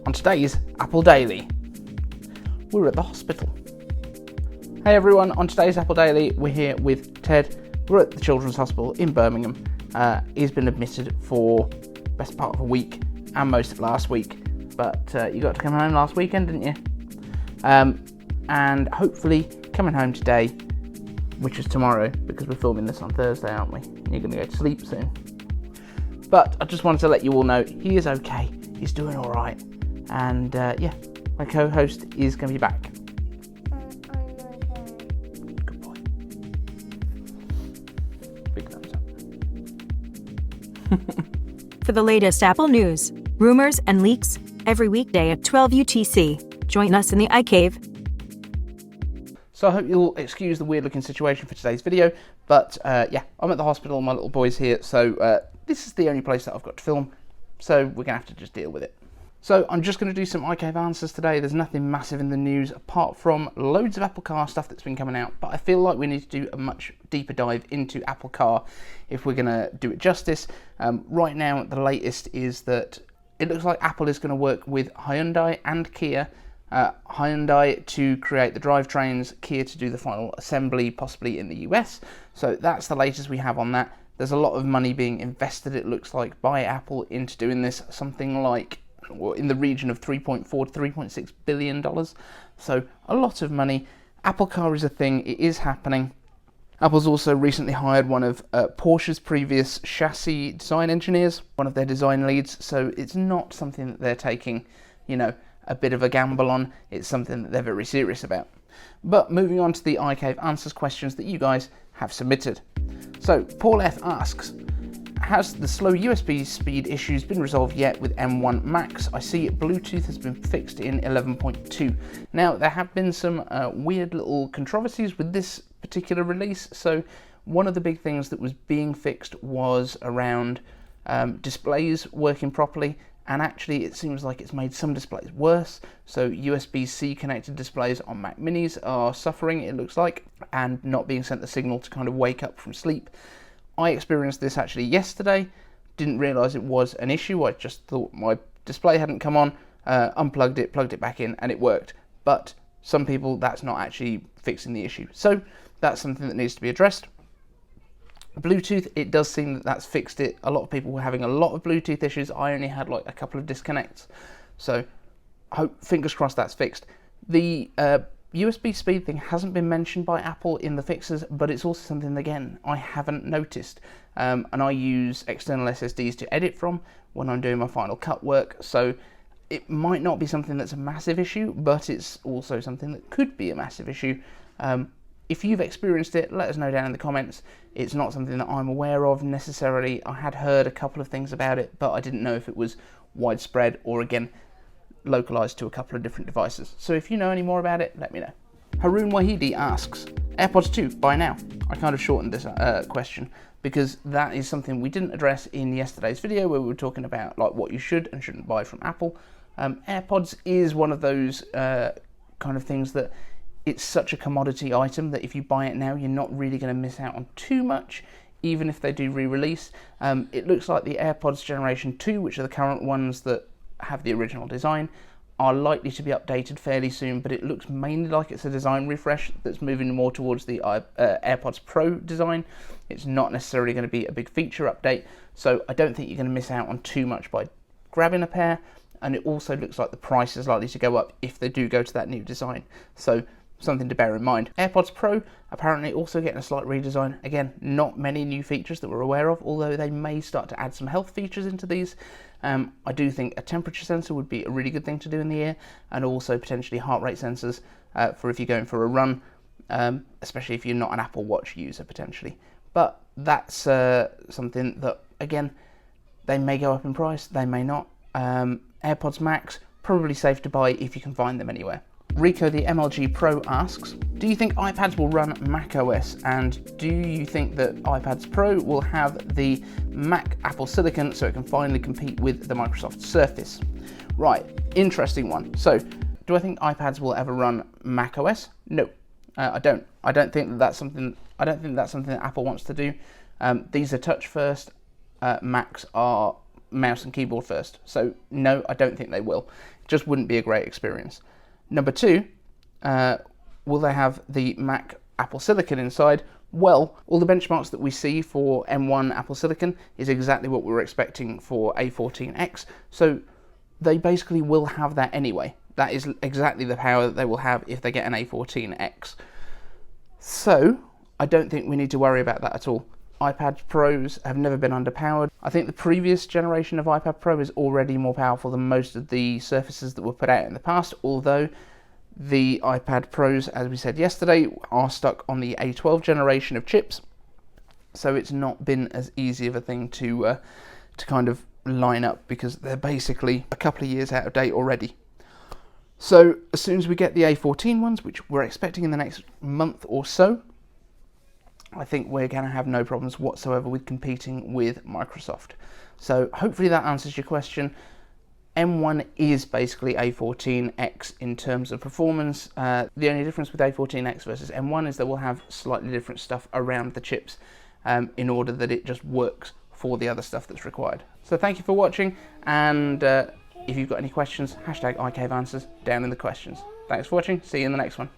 on today's Apple Daily. We're at the hospital. Hey everyone, on today's Apple Daily, we're here with Ted. We're at the Children's Hospital in Birmingham. He's been admitted for the best part of a week and most of last week, but you got to come home last weekend, didn't you? And hopefully coming home today, which is tomorrow, because we're filming this on Thursday, aren't we? You're going to go to sleep soon. But I just wanted to let you all know he is okay. He's doing all right. And yeah, my co-host is going to be back. Good boy. Big thumbs up. For the latest Apple news, rumors, and leaks, every weekday at 12 UTC. Join us in the iCave. So I hope you'll excuse the weird looking situation for today's video, but yeah, I'm at the hospital, my little boy's here, so this is the only place that I've got to film, so we're going to have to just deal with it. So I'm just going to do some iCave answers today. There's nothing massive in the news apart from loads of Apple Car stuff that's been coming out, but I feel like we need to do a much deeper dive into Apple Car if we're going to do it justice. Right now, the latest is that it looks like Apple is going to work with Hyundai and Kia. Hyundai to create the drivetrains, Kia to do the final assembly, possibly in the US. So that's the latest we have on that. There's a lot of money being invested, it looks like, by Apple into doing this, something like in the region of $3.4 to $3.6 billion. So a lot of money. Apple Car is a thing, it is happening. Apple's also recently hired one of Porsche's previous chassis design engineers, one of their design leads, so it's not something that they're taking, you know, a bit of a gamble on. It's something that they're very serious about. But moving on to the iCave answers questions that you guys have submitted. So Paul F asks, has the slow USB speed issues been resolved yet with M1 Max? I see Bluetooth has been fixed in 11.2. Now there have been some weird little controversies with this particular release. So one of the big things that was being fixed was around displays working properly. And actually it seems like it's made some displays worse. So USB-C connected displays on Mac Minis are suffering, it looks like, and not being sent the signal to kind of wake up from sleep. I experienced this actually yesterday, didn't realise it was an issue. I just thought my display hadn't come on, unplugged it, plugged it back in, and it worked. But some people, that's not actually fixing the issue. So that's something that needs to be addressed. Bluetooth, it does seem that that's fixed it. A lot of people were having a lot of Bluetooth issues. I only had like a couple of disconnects. So fingers crossed that's fixed. The USB speed thing hasn't been mentioned by Apple in the fixes, but it's also something, again, I haven't noticed. And I use external SSDs to edit from when I'm doing my Final Cut work. So it might not be something that's a massive issue, but it's also something that could be a massive issue. If you've experienced it, let us know down in the comments. It's not something that I'm aware of necessarily. I had heard a couple of things about it, but I didn't know if it was widespread or, again, localized to a couple of different devices. So if you know any more about it, let me know. Haroon Wahidi asks, AirPods 2, buy now? I kind of shortened this question because that is something we didn't address in yesterday's video where we were talking about like what you should and shouldn't buy from Apple. AirPods is one of those kind of things that it's such a commodity item that if you buy it now, you're not really going to miss out on too much, even if they do re-release. It looks like the AirPods Generation 2, which are the current ones that have the original design, are likely to be updated fairly soon, but it looks mainly like it's a design refresh that's moving more towards the AirPods Pro design. It's not necessarily going to be a big feature update, so I don't think you're going to miss out on too much by grabbing a pair, and it also looks like the price is likely to go up if they do go to that new design. So something to bear in mind. AirPods Pro apparently also getting a slight redesign. Again, not many new features that we're aware of, although they may start to add some health features into these. I do think a temperature sensor would be a really good thing to do in the ear, and also potentially heart rate sensors for if you're going for a run, especially if you're not an Apple Watch user potentially. But that's something that, again, they may go up in price, they may not. AirPods Max, probably safe to buy if you can find them anywhere. Rico the MLG Pro asks, do you think iPads will run macOS, and do you think that iPads Pro will have the Mac Apple Silicon so it can finally compete with the Microsoft Surface? Right, interesting one. So, do I think iPads will ever run macOS? No, I don't. I don't think that's something that Apple wants to do. These are touch first. Macs are mouse and keyboard first. So no, I don't think they will. It just wouldn't be a great experience. Number two, will they have the Mac Apple Silicon inside? Well, all the benchmarks that we see for M1 Apple Silicon is exactly what we were expecting for A14X, so they basically will have that anyway. That is exactly the power that they will have if they get an A14X. So, I don't think we need to worry about that at all. iPad Pros have never been underpowered. I think the previous generation of iPad Pro is already more powerful than most of the Surfaces that were put out in the past, although the iPad Pros, as we said yesterday, are stuck on the A12 generation of chips, so it's not been as easy of a thing to kind of line up, because they're basically a couple of years out of date already. So as soon as we get the A14 ones, which we're expecting in the next month or so, I think we're going to have no problems whatsoever with competing with Microsoft. So hopefully that answers your question. M1 is basically A14X in terms of performance. The only difference with A14X versus M1 is that we'll have slightly different stuff around the chips in order that it just works for the other stuff that's required. So thank you for watching, and if you've got any questions, #iCaveAnswers down in the questions. Thanks for watching, see you in the next one.